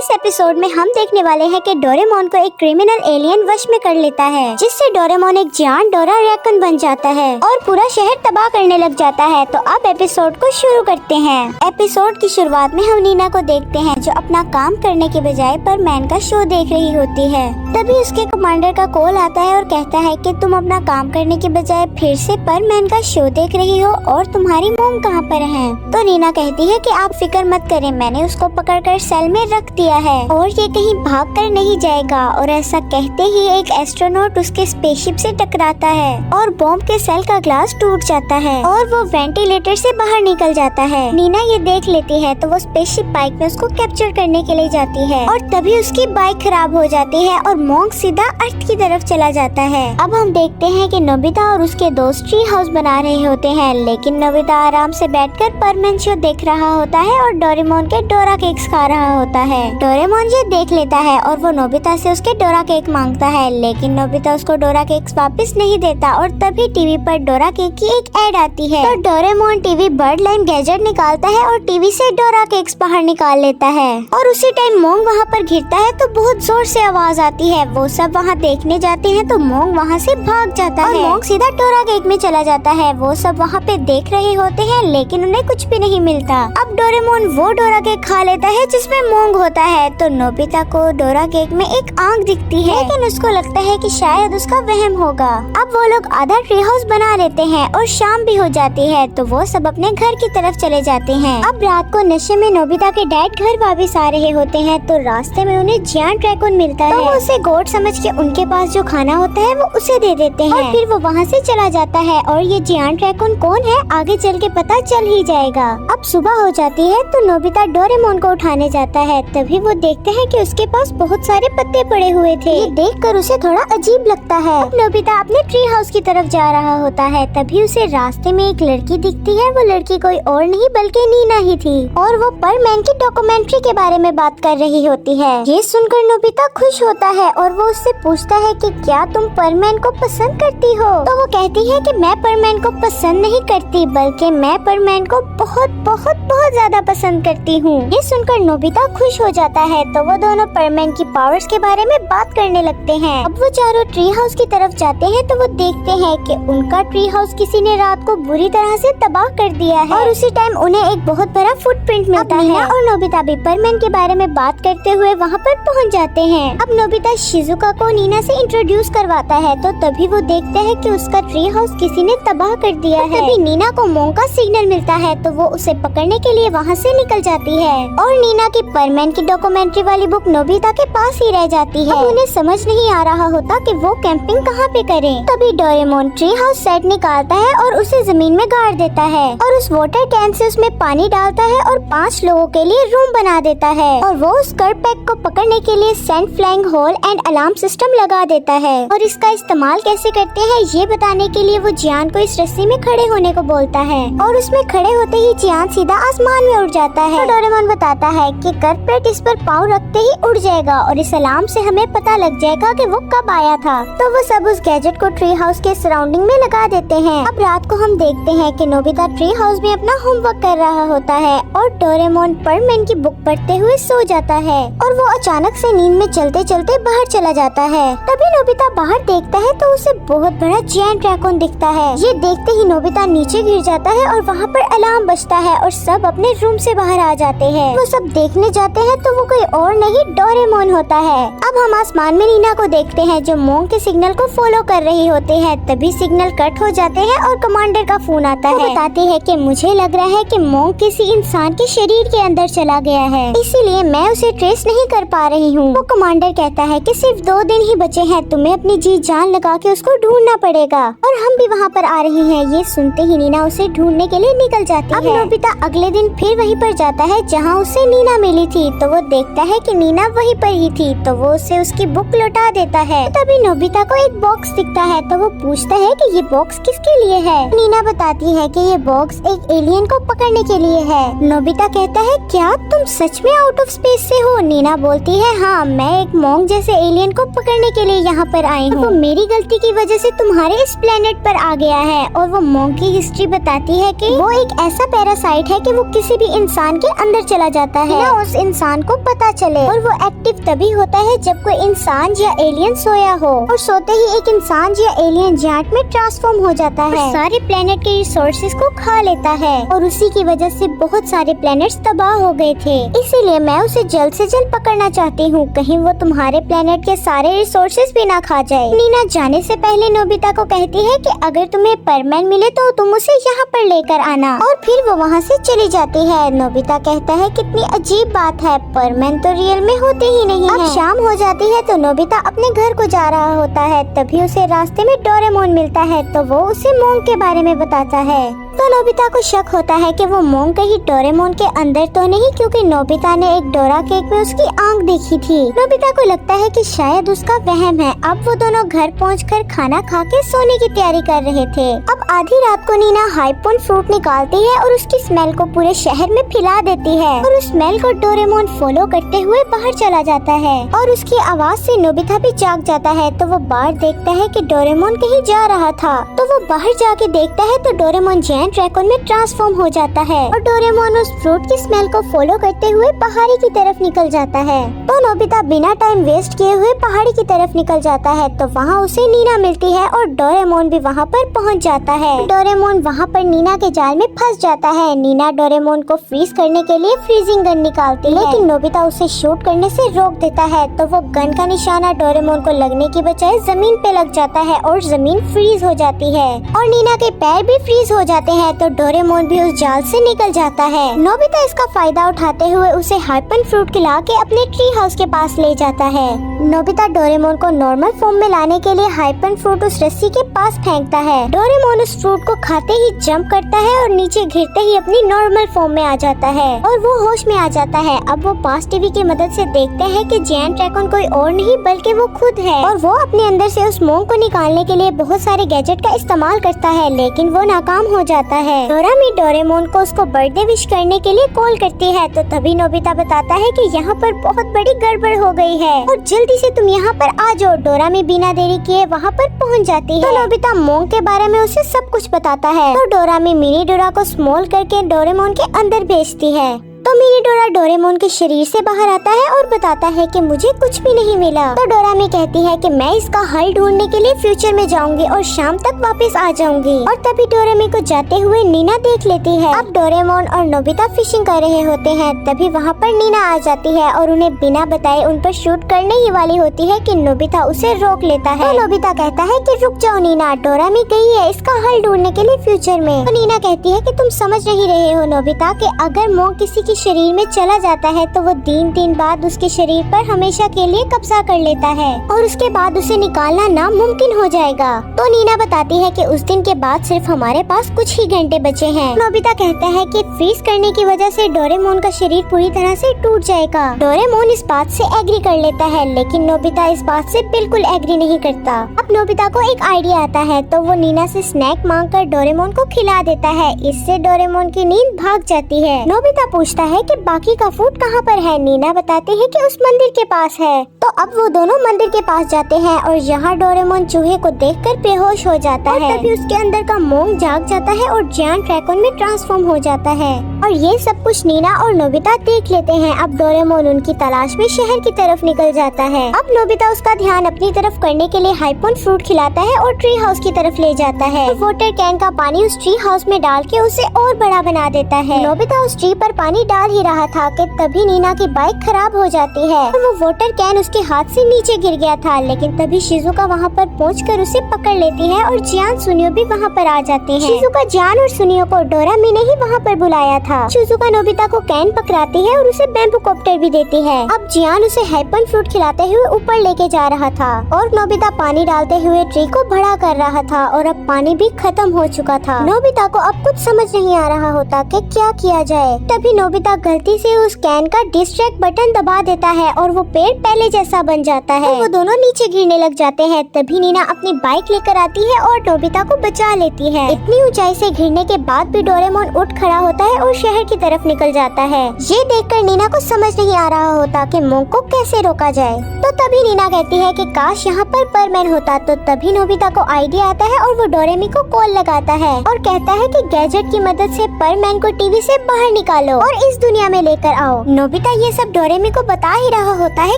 इस एपिसोड में हम देखने वाले हैं कि डोरेमोन को एक क्रिमिनल एलियन वश में कर लेता है, जिससे डोरेमोन एक जान डोरा रैकून बन जाता है और पूरा शहर तबाह करने लग जाता है। तो अब एपिसोड को शुरू करते हैं। एपिसोड की शुरुआत में हम नीना को देखते हैं, जो अपना काम करने के बजाय परमैन का शो देख रही होती है। तभी उसके कमांडर का कॉल आता है और कहता है कि तुम अपना काम करने के बजाय फिर से परमैन का शो देख रही हो और तुम्हारी मोम कहाँ पर है। तो नीना कहती है कि आप फिक्र मत करें, मैंने उसको पकड़कर सेल में रख दिया है और ये कहीं भागकर नहीं जाएगा। और ऐसा कहते ही एक एस्ट्रोनॉट उसके स्पेसशिप से टकराता है और बॉम्ब के सेल का ग्लास टूट जाता है और वो वेंटिलेटर से बाहर निकल जाता है। नीना ये देख लेती है तो वो स्पेसशिप बाइक में उसको कैप्चर करने के लिए जाती है और तभी उसकी बाइक खराब हो जाती है और मोंग सीधा अर्थ की तरफ चला जाता है। अब हम देखते हैं कि नोबिता और उसके दोस्त ट्री हाउस बना रहे होते हैं, लेकिन नोबिता आराम से बैठकर परमैन शो देख रहा होता है और डोरेमोन के डोरा केक्स खा रहा होता है। डोरेमोन ये देख लेता है और वो नोबिता से उसके डोरा केक मांगता है, लेकिन नोबिता उसको डोरा केक्स वापस नहीं देता और तभी टीवी पर डोरा केक की एक एड आती है। तो Doraemon TV bird line gadget निकालता है और टीवी से डोरा केक्स बाहर निकाल लेता है और उसी टाइम मोंग वहाँ पर गिरता है तो बहुत जोर से आवाज आती है। वो सब वहाँ देखने जाते हैं तो मोंग वहाँ से भाग जाता है और मोंग सीधा डोरा केक में चला जाता है। वो सब वहाँ पे देख रहे होते हैं, लेकिन उन्हें कुछ भी नहीं मिलता। अब डोरेमोन वो डोरा केक खा लेता है जिसमें मोंग होता है। तो नोबिता को डोरा केक में एक आंख दिखती है, लेकिन उसको लगता है कि शायद उसका वहम होगा। अब वो लोग आधा ट्री हाउस बना लेते हैं और शाम भी हो जाती है तो वो सब अपने घर की तरफ चले जाते हैं। अब रात को नशे में नोबिता के डैड घर वापस आ रहे होते हैं तो रास्ते में उन्हें जायंट रैकून मिलता है। तो वो उसे गोट समझ के उनके पास जो खाना होता है वो उसे दे देते हैं और फिर वो वहाँ से चला जाता है। और ये जायंट रैकून कौन है आगे चल के पता चल ही जाएगा। अब सुबह हो जाती है तो नोबिता डोरेमोन को उठाने जाता है, तभी वो देखते हैं कि उसके पास बहुत सारे पत्ते पड़े हुए थे। ये देखकर उसे थोड़ा अजीब लगता है। अब नोबिता अपने ट्री हाउस की तरफ जा रहा होता है, तभी उसे रास्ते में एक लड़की दिखती है। वो लड़की कोई और नहीं बल्कि नीना ही थी और वो परमैन की डॉक्यूमेंट्री के बारे में बात कर रही होती है। ये सुनकर नोबिता खुश होता है और वो उससे पूछता है कि क्या तुम परमैन को पसंद करती हो। तो वो कहती है कि मैं परमैन को पसंद नहीं करती, बल्कि मैं परमैन को बहुत बहुत बहुत ज्यादा पसंद करती हूँ। ये सुनकर नोबिता खुश हो जाता है तो वो दोनों परमैन की पावर्स के बारे में बात करने लगते हैं। अब वो चारों ट्री हाउस की तरफ जाते हैं तो वो देखते हैं कि उनका ट्री हाउस किसी ने रात को बुरी तरह से तबाह कर दिया है और उसी टाइम उन्हें एक बहुत बड़ा फुटप्रिंट मिलता है और नोबिता भी परमैन के बारे में बात करते हुए वहाँ पर पहुँच जाते हैं। अब नोबिता शिजुका को नीना से इंट्रोड्यूस करवाता है तो तभी वो देखते हैं कि उसका ट्री हाउस किसी ने तबाह कर दिया है। तभी नीना को मोंग का सिग्नल मिलता है तो वो उसे पकड़ने के लिए वहाँ से निकल जाती है और नीना की परमैन की डॉक्यूमेंट्री वाली बुक नोबिता के पास ही रह जाती है। अब उन्हें समझ नहीं आ रहा होता कि वो कैंपिंग कहाँ पे करें। तभी डोरेमोन ट्री हाउस सेट निकालता है और उसे जमीन में गाड़ देता है और उस वाटर कैन से उसमें पानी डालता है और 5 लोगों के लिए रूम बना देता है और वो उस कर्व पैक को पकड़ने के लिए सेंट फ्लाइंग होल एंड अलार्म सिस्टम लगा देता है और इसका इस्तेमाल कैसे करते हैं ये बताने के लिए वो जियान को इस रस्सी में खड़े होने को बोलता है और उसमें खड़े होते ही जियान सीधा आसमान में उड़ जाता है। तो डोरेमोन बताता है कि कर्व पैक इस पर पाँव रखते ही उड़ जाएगा और इस अलार्म से हमें पता लग जाएगा कि वो कब आया था। तो वो सब उस गैजेट को ट्री हाउस के सराउंडिंग में लगा देते हैं। अब रात को हम देखते हैं कि नोबिता ट्री हाउस में अपना होमवर्क कर रहा होता है और डोरेमोन परमैन की बुक पढ़ते हुए सो जाता है और वो अचानक से नींद में चलते चलते बाहर चला जाता है। तभी नोबिता बाहर देखता है तो उसे बहुत बड़ा जायंट रैकून दिखता है। ये देखते ही नोबिता नीचे गिर जाता है और वहाँ पर अलार्म बजता है और सब अपने रूम से बाहर आ जाते हैं। वो सब देखने जाते हैं तो वो कोई और नहीं डोरेमोन होता है। अब हम आसमान में नीना को देखते हैं जो मोंग के सिग्नल को फॉलो कर रही होते हैं। तभी सिग्नल कट हो जाते हैं और कमांडर का फोन आता है। बताती है कि मुझे लग रहा है कि मोंग किसी इंसान के शरीर के अंदर चला गया है, इसीलिए मैं उसे ट्रेस नहीं कर पा रही हूँ। वो कमांडर कहता है कि सिर्फ 2 दिन ही बचे हैं, तुम्हें अपनी जी जान लगा के उसको ढूंढना पड़ेगा और हम भी वहाँ पर आ रहे हैं। ये सुनते ही नीना उसे ढूंढने के लिए निकल जाती है। अब नोबिता अगले दिन फिर वहीं पर जाता है जहाँ उसे नीना मिली थी तो वो देखता है कि नीना वहीं पर ही थी तो वो उसे उसकी बुक लौटा देता है। तभी नोबिता को एक बॉक्स दिखता है तो वो पूछता है कि ये बॉक्स किसके लिए है। नीना बताती है कि ये बॉक्स एक एलियन को पकड़ने के लिए है। नोबिता कहता है क्या तुम सच में आउट ऑफ स्पेस से हो। नीना बोलती है हाँ, मैं एक मोंग जैसे एलियन को पकड़ने के लिए यहाँ पर आई हूँ। वो मेरी गलती की वजह से तुम्हारे इस प्लेनेट पर आ गया है और वो मोंग की हिस्ट्री बताती है कि वो एक ऐसा पैरासाइट है कि वो किसी भी इंसान के अंदर चला जाता है। उस इंसान को को पता चले। और वो एक्टिव तभी होता है जब कोई इंसान या एलियन सोया हो, और सोते ही एक इंसान या एलियन जायंट में ट्रांसफॉर्म हो जाता है, सारे प्लेनेट के रिसोर्सेज को खा लेता है, और उसी की वजह से बहुत सारे प्लेनेट्स तबाह हो गए थे। इसीलिए मैं उसे जल्द से जल्द पकड़ना चाहती हूँ, कहीं वो तुम्हारे प्लेनेट के सारे रिसोर्सेज भी ना खा जाए। नीना जाने से पहले नोबिता को कहती है कि अगर तुम्हें परमैन मिले तो तुम उसे यहाँ पर लेकर आना, और फिर वो वहाँ से चली जाती है। नोबिता कहता है कितनी अजीब बात है, परमैन तो रियल में होते ही नहीं है। अब शाम हो जाती है तो नोबिता अपने घर को जा रहा होता है, तभी उसे रास्ते में डोरेमोन मिलता है, तो वो उसे मोंग के बारे में बताता है। तो नोबिता को शक होता है कि वो मोंग कहीं डोरेमोन के अंदर तो नहीं, क्योंकि नोबिता ने एक डोरा केक में उसकी आंख देखी थी। नोबिता को लगता है कि शायद उसका वहम है। अब वो दोनों घर पहुंचकर खाना खा के सोने की तैयारी कर रहे थे। अब आधी रात को नीना हाइपोन फ्रूट निकालती है और उसकी स्मेल को पूरे शहर में फैला देती है, और उस स्मेल को डोरेमोन फॉलो करते हुए बाहर चला जाता है, और उसकी आवाज से नोबिता भी जाग जाता है। तो वो बाहर देखता है कि डोरेमोन कहीं जा रहा था, तो वो बाहर जाके देखता है तो डोरेमोन ड्रैगन में ट्रांसफॉर्म हो जाता है, और डोरेमोन उस फ्रूट की स्मेल को फॉलो करते हुए पहाड़ी की तरफ निकल जाता है। तो नोबिता बिना टाइम वेस्ट किए हुए पहाड़ी की तरफ निकल जाता है, तो वहाँ उसे नीना मिलती है और डोरेमोन भी वहाँ पर पहुँच जाता है। डोरेमोन वहाँ पर नीना के जाल में फंस जाता है। नीना डोरेमोन को फ्रीज करने के लिए फ्रीजिंग गन निकालती है, लेकिन नोबिता उसे शूट करने से रोक देता है, तो वो गन का निशाना डोरेमोन को लगने की बजाय जमीन पे लग जाता है और जमीन फ्रीज हो जाती है, और नीना के पैर भी फ्रीज हो जाते हैं। तो डोरेमोन भी उस जाल से निकल जाता है। नोबिता इसका फायदा उठाते हुए उसे हाइपन फ्रूट खिला के अपने ट्री हाउस के पास ले जाता है। नोबिता डोरेमोन को नॉर्मल फॉर्म में लाने के लिए हाइपन फ्रूट उस रस्सी के पास फेंकता है। डोरेमोन उस फ्रूट को खाते ही जंप करता है और नीचे गिरते ही अपनी नॉर्मल फॉर्म में आ जाता है, और वो होश में आ जाता है। अब वो पास टीवी की मदद से देखते हैं कि जायंट ड्रैगन कोई और नहीं बल्कि वो खुद है, और वो अपने अंदर से उस मोंग को निकालने के लिए बहुत सारे गैजेट का इस्तेमाल करता है, लेकिन वो नाकाम हो जाता है। डोरामी डोरेमोन को उसको बर्थडे विश करने के लिए कॉल करती है, तो तभी नोबिता बताता है कि यहाँ पर बहुत बड़ी गड़बड़ हो गई है और जल्दी से तुम यहाँ पर आ जाओ। डोरामी बिना देरी किए वहाँ पर पहुँच जाती है। तो नोबिता मोंग के बारे में उसे सब कुछ बताता है, तो डोरामी मिनी डोरा को स्मॉल करके डोरेमोन के अंदर भेजती है। तो मिनी डोरा डोरेमोन के शरीर से बाहर आता है और बताता है कि मुझे कुछ भी नहीं मिला। तो डोरामी कहती है कि मैं इसका हल ढूंढने के लिए फ्यूचर में जाऊंगी और शाम तक वापस आ जाऊंगी, और तभी डोरेमी को जाते हुए नीना देख लेती है। अब डोरेमोन और नोबिता फिशिंग कर रहे होते हैं, तभी वहाँ पर नीना आ जाती है और उन्हें बिना बताए उन पर शूट करने ही वाली होती है कि नोबिता उसे रोक लेता है। तो नोबिता कहता है कि रुक जाओ नीना, डोरामी गई है इसका हल ढूंढने के लिए फ्यूचर में। तो नीना कहती है कि तुम समझ नहीं रहे हो नोबिता, कि अगर मोंग किसी की शरीर में चला जाता है तो वो दिन बाद उसके शरीर पर हमेशा के लिए कब्जा कर लेता है, और उसके बाद उसे निकालना नामुमकिन हो जाएगा। तो नीना बताती है कि उस दिन के बाद सिर्फ हमारे पास कुछ ही घंटे बचे हैं। नोबिता कहता है कि फ्रीज करने की वजह से डोरेमोन का शरीर पूरी तरह से टूट जाएगा। डोरेमोन इस बात से एग्री कर लेता है, लेकिन नोबिता इस बात से बिल्कुल एग्री नहीं करता। अब नोबिता को एक आइडिया आता है, तो वो नीना से स्नैक मांगकर डोरेमोन को खिला देता है। इससे डोरेमोन की नींद भाग जाती है। नोबिता पूछता है कि बाकी का फूड कहाँ पर है। नीना बताती है कि उस मंदिर के पास है। तो अब वो दोनों मंदिर के पास जाते हैं, और यहाँ डोरेमोन चूहे को देखकर बेहोश हो जाता है। तभी उसके अंदर का मोंग जाग जाता है और जायंट ड्रैगन में ट्रांसफॉर्म हो जाता है, और ये सब कुछ नीना और नोबिता देख लेते हैं। अब डोरेमोन उनकी तलाश में शहर की तरफ निकल जाता है। अब नोबिता उसका ध्यान अपनी तरफ करने के लिए हाइपोन फ्रूट खिलाता है और ट्री हाउस की तरफ ले जाता है। तो वाटर कैन का पानी उस ट्री हाउस में डाल के उसे और बड़ा बना देता है। नोबिता उस ट्री पर पानी डाल ही रहा था कि तभी नीना की बाइक खराब हो जाती है, और वो वाटर कैन उसके हाथ से नीचे गिर गया था। लेकिन तभी शिजुका वहाँ पर पहुंचकर उसे पकड़ लेती है, और जियान सुनियो भी वहाँ पर आ जाते हैं। शिजुका जियान और सुनियो को डोरामी ने ही वहाँ पर बुलाया था। शिजुका नोबिता को कैन पकड़ाती है और उसे बैम्बू कॉप्टर भी देती है। अब जियान उसे हाइपन फ्रूट खिलाते हुए ऊपर लेके जा रहा था, और नोबिता पानी डालते हुए ट्री को बड़ा कर रहा था, और अब पानी भी खत्म हो चुका था। नोबिता को अब कुछ समझ नहीं आ रहा होता कि क्या किया जाए। तभी नोबिता गलती से उस कैन का डिस्ट्रैक्ट बटन दबा देता है, और वो पेड़ पहले जैसा बन जाता है। वो दोनों नीचे गिरने लग जाते हैं। तभी नीना अपनी बाइक लेकर आती है और नोबिता को बचा लेती है। इतनी ऊंचाई से गिरने के बाद भी डोरेमोन उठ खड़ा होता है और शहर की तरफ निकल जाता है। ये देखकर नीना को समझ नहीं आ रहा होता कि मोंग को कैसे रोका जाए। तो तभी नीना कहती है कि काश यहाँ पर परमैन होता। तो तभी नोबिता को आइडिया आता है, और वो डोरेमी को कॉल लगाता है और कहता है कि गैजेट की मदद से परमैन को टीवी से बाहर निकालो, और इस दुनिया में लेकर आओ। नोबिता ये सब डोरेमी को बता ही रहा होता है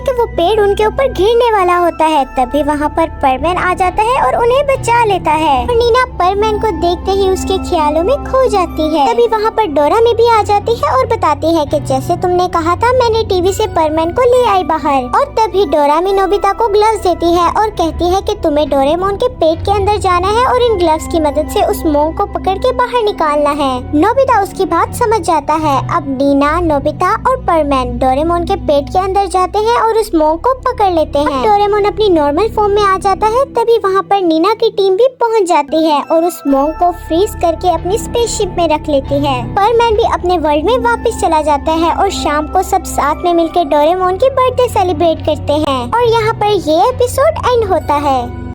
कि वो पेड़ उनके ऊपर गिरने वाला होता है। तभी वहाँ पर परमैन आ जाता है और उन्हें बचा लेता है और नीना परमैन को देखते ही उसके ख्यालों में खो जाती है। तभी वहाँ पर डोरामी भी आ जाती है और बताती है कि जैसे तुमने कहा था मैंने टीवी से परमैन को ले आई बाहर। और तभी डोरामी नोबिता को ग्लव्स देती है और कहती है कि तुम्हें डोरेमोन के पेट के अंदर जाना है और इन ग्लव्स की मदद से उस मोंग को पकड़ के बाहर निकालना है। नोबिता उसकी बात समझ जाता है। अब नीना, नोबिता और परमैन डोरेमोन के पेट के अंदर जाते हैं और उस मोंग को पकड़ लेते हैं। डोरेमोन अपनी नॉर्मल फॉर्म में आ जाता है। तभी वहाँ पर नीना की टीम भी पहुँच जाती है और उस मोंग को फ्रीज करके अपनी स्पेसशिप में रख लेती है। परमैन भी अपने वर्ल्ड में वापस चला जाता है और शाम को सब साथ में मिलकर डोरेमोन की बर्थडे सेलिब्रेट करते हैं और यहाँ पर ये एपिसोड एंड होता है।